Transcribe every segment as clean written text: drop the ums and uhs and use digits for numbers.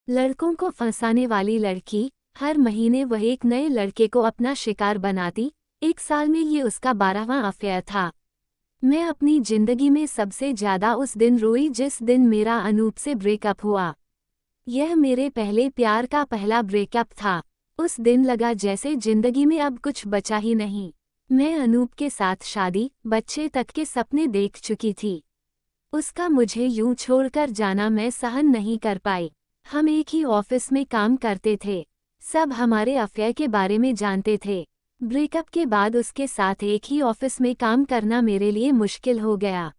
लड़कों को फंसाने वाली लड़की। हर महीने वह एक नए लड़के को अपना शिकार बनाती। एक साल में ये उसका 12वां अफेयर था। मैं अपनी जिंदगी में सबसे ज्यादा उस दिन रोई जिस दिन मेरा अनूप से ब्रेकअप हुआ। यह मेरे पहले प्यार का पहला ब्रेकअप था। उस दिन लगा जैसे जिंदगी में अब कुछ बचा ही नहीं। मैं अनूप के साथ शादी, बच्चे तक के सपने देख चुकी थी। उसका मुझे यूं छोड़कर जाना मैं सहन नहीं कर पाई। हम एक ही ऑफिस में काम करते थे। सब हमारे अफेयर के बारे में जानते थे। ब्रेकअप के बाद उसके साथ एक ही ऑफिस में काम करना मेरे लिए मुश्किल हो गया।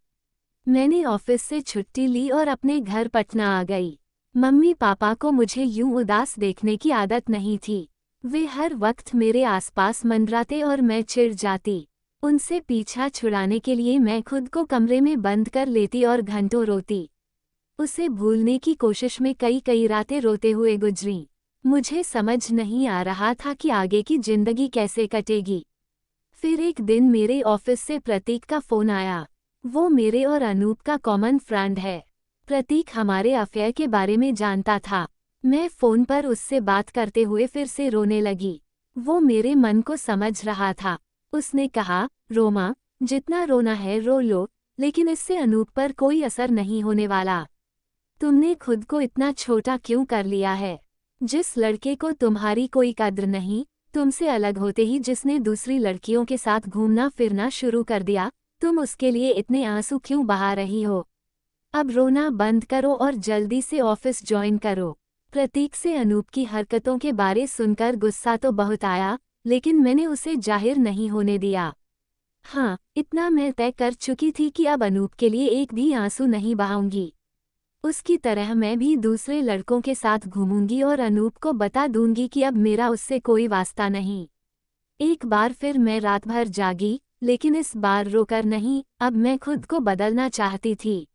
मैंने ऑफिस से छुट्टी ली और अपने घर पटना आ गई। मम्मी पापा को मुझे यूं उदास देखने की आदत नहीं थी। वे हर वक्त मेरे आसपास मंडराते और मैं चिढ़ जाती। उनसे पीछा छुड़ाने के लिए मैं खुद को कमरे में बंद कर लेती और घंटों रोती। उसे भूलने की कोशिश में कई कई रातें रोते हुए गुजरी। मुझे समझ नहीं आ रहा था कि आगे की जिंदगी कैसे कटेगी। फिर एक दिन मेरे ऑफिस से प्रतीक का फोन आया। वो मेरे और अनूप का कॉमन फ्रेंड है। प्रतीक हमारे अफेयर के बारे में जानता था। मैं फोन पर उससे बात करते हुए फिर से रोने लगी। वो मेरे मन को समझ रहा था। उसने कहा, रोमा, जितना रोना है रो लो, लेकिन इससे अनूप पर कोई असर नहीं होने वाला। तुमने खुद को इतना छोटा क्यों कर लिया है? जिस लड़के को तुम्हारी कोई कद्र नहीं, तुमसे अलग होते ही जिसने दूसरी लड़कियों के साथ घूमना फिरना शुरू कर दिया, तुम उसके लिए इतने आंसू क्यों बहा रही हो? अब रोना बंद करो और जल्दी से ऑफिस ज्वाइन करो। प्रतीक से अनूप की हरकतों के बारे सुनकर गुस्सा तो बहुत आया, लेकिन मैंने उसे जाहिर नहीं होने दिया। हाँ, इतना मैं तय कर चुकी थी कि अब अनूप के लिए एक भी आंसू नहीं बहाऊंगी। उसकी तरह मैं भी दूसरे लड़कों के साथ घूमूंगी और अनूप को बता दूंगी कि अब मेरा उससे कोई वास्ता नहीं। एक बार फिर मैं रात भर जागी, लेकिन इस बार रोकर नहीं, अब मैं खुद को बदलना चाहती थी।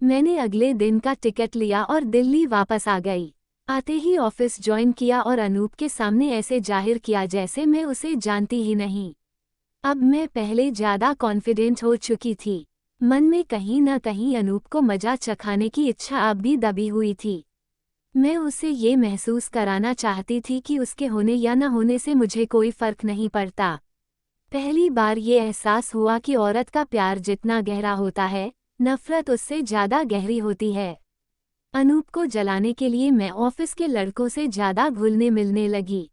मैंने अगले दिन का टिकट लिया और दिल्ली वापस आ गई। आते ही ऑफिस ज्वाइन किया और अनूप के सामने ऐसे जाहिर किया जैसे मैं उसे जानती ही नहीं। अब मैं पहले ज्यादा कॉन्फिडेंट हो चुकी थी। मन में कहीं न कहीं अनूप को मजा चखाने की इच्छा अब भी दबी हुई थी। मैं उसे ये महसूस कराना चाहती थी कि उसके होने या न होने से मुझे कोई फर्क नहीं पड़ता। पहली बार ये एहसास हुआ कि औरत का प्यार जितना गहरा होता है, नफरत उससे ज्यादा गहरी होती है। अनूप को जलाने के लिए मैं ऑफिस के लड़कों से ज्यादा घुलने मिलने लगी।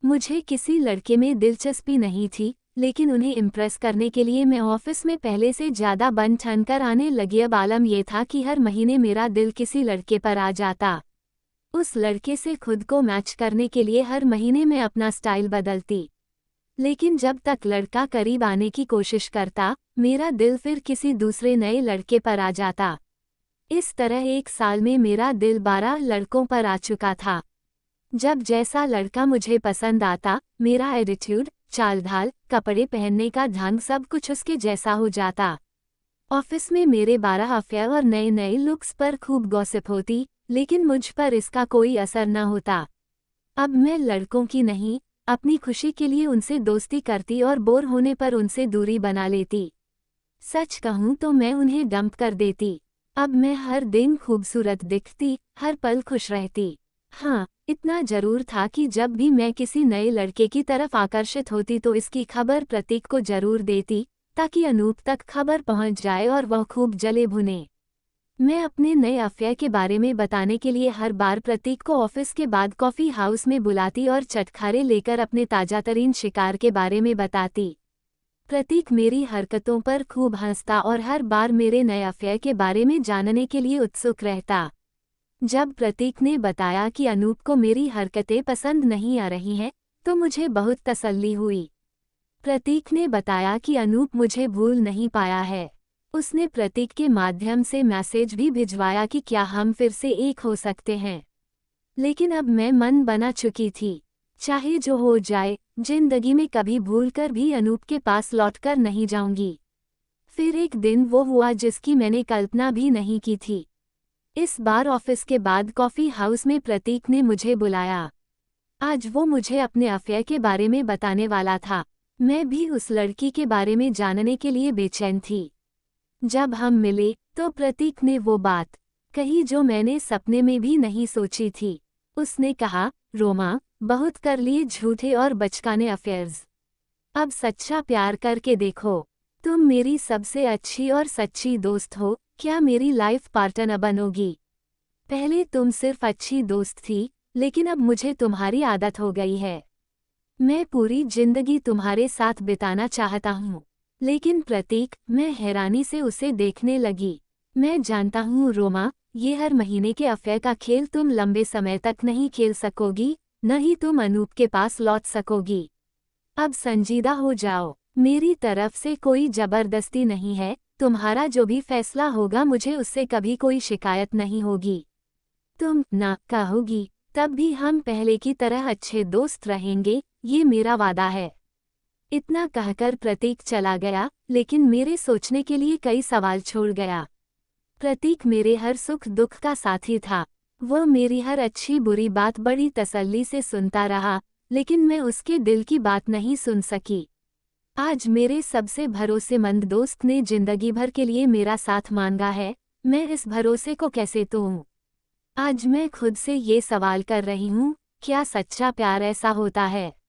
मुझे किसी लड़के में दिलचस्पी नहीं थी, लेकिन उन्हें इम्प्रेस करने के लिए मैं ऑफिस में पहले से ज्यादा बन ठन कर आने लगी। अब आलम यह था कि हर महीने मेरा दिल किसी लड़के पर आ जाता। उस लड़के से खुद को मैच करने के लिए हर महीने मैं अपना स्टाइल बदलती। लेकिन जब तक लड़का करीब आने की कोशिश करता, मेरा दिल फिर किसी दूसरे नए लड़के पर आ जाता। इस तरह एक साल में मेरा दिल 12 लड़कों पर आ चुका था। जब जैसा लड़का मुझे पसंद आता, मेरा एटीट्यूड, चाल ढाल, कपड़े पहनने का ढंग सब कुछ उसके जैसा हो जाता। ऑफिस में मेरे 12 अफेयर और नए नए लुक्स पर खूब गॉसिप होती, लेकिन मुझ पर इसका कोई असर न होता। अब मैं लड़कों की नहीं, अपनी खुशी के लिए उनसे दोस्ती करती और बोर होने पर उनसे दूरी बना लेती। सच कहूँ तो मैं उन्हें डंप कर देती। अब मैं हर दिन खूबसूरत दिखती, हर पल खुश रहती। हाँ, इतना जरूर था कि जब भी मैं किसी नए लड़के की तरफ आकर्षित होती तो इसकी खबर प्रतीक को जरूर देती, ताकि अनूप तक खबर पहुंच जाए और वह खूब जले भुने। मैं अपने नए अफेयर के बारे में बताने के लिए हर बार प्रतीक को ऑफिस के बाद कॉफ़ी हाउस में बुलाती और चटखारे लेकर अपने ताज़ातरीन शिकार के बारे में बताती। प्रतीक मेरी हरकतों पर खूब हंसता और हर बार मेरे नए अफेयर के बारे में जानने के लिए उत्सुक रहता। जब प्रतीक ने बताया कि अनूप को मेरी हरकतें पसंद नहीं आ रही हैं, तो मुझे बहुत तसल्ली हुई। प्रतीक ने बताया कि अनूप मुझे भूल नहीं पाया है। उसने प्रतीक के माध्यम से मैसेज भी भिजवाया कि क्या हम फिर से एक हो सकते हैं। लेकिन अब मैं मन बना चुकी थी। चाहे जो हो जाए, जिंदगी में कभी भूलकर भी अनूप के पास लौटकर नहीं जाऊंगी। फिर एक दिन वो हुआ जिसकी मैंने कल्पना भी नहीं की थी। इस बार ऑफिस के बाद कॉफ़ी हाउस में प्रतीक ने मुझे बुलाया। आज वो मुझे अपने अफेयर के बारे में बताने वाला था। मैं भी उस लड़की के बारे में जानने के लिए बेचैन थी। जब हम मिले, तो प्रतीक ने वो बात कही जो मैंने सपने में भी नहीं सोची थी। उसने कहा, रोमा, बहुत कर लिए झूठे और बचकाने अफेयर्स। अब सच्चा प्यार करके देखो। तुम मेरी सबसे अच्छी और सच्ची दोस्त हो, क्या मेरी लाइफ पार्टनर बनोगी? पहले तुम सिर्फ अच्छी दोस्त थी, लेकिन अब मुझे तुम्हारी आदत हो गई है। मैं पूरी जिंदगी तुम्हारे साथ बिताना चाहता हूँ। लेकिन प्रतीक, मैं हैरानी से उसे देखने लगी। मैं जानता हूँ रोमा, ये हर महीने के अफेयर का खेल तुम लंबे समय तक नहीं खेल सकोगी, न ही तुम अनूप के पास लौट सकोगी। अब संजीदा हो जाओ। मेरी तरफ से कोई जबरदस्ती नहीं है, तुम्हारा जो भी फैसला होगा मुझे उससे कभी कोई शिकायत नहीं होगी। तुम ना कहोगी, तब भी हम पहले की तरह अच्छे दोस्त रहेंगे, ये मेरा वादा है। इतना कहकर प्रतीक चला गया, लेकिन मेरे सोचने के लिए कई सवाल छोड़ गया। प्रतीक मेरे हर सुख दुख का साथी था। वह मेरी हर अच्छी बुरी बात बड़ी तसल्ली से सुनता रहा, लेकिन मैं उसके दिल की बात नहीं सुन सकी। आज मेरे सबसे भरोसेमंद दोस्त ने जिंदगी भर के लिए मेरा साथ मांगा है, मैं इस भरोसे को कैसे तोड़ूं? आज मैं खुद से ये सवाल कर रही हूँ, क्या सच्चा प्यार ऐसा होता है?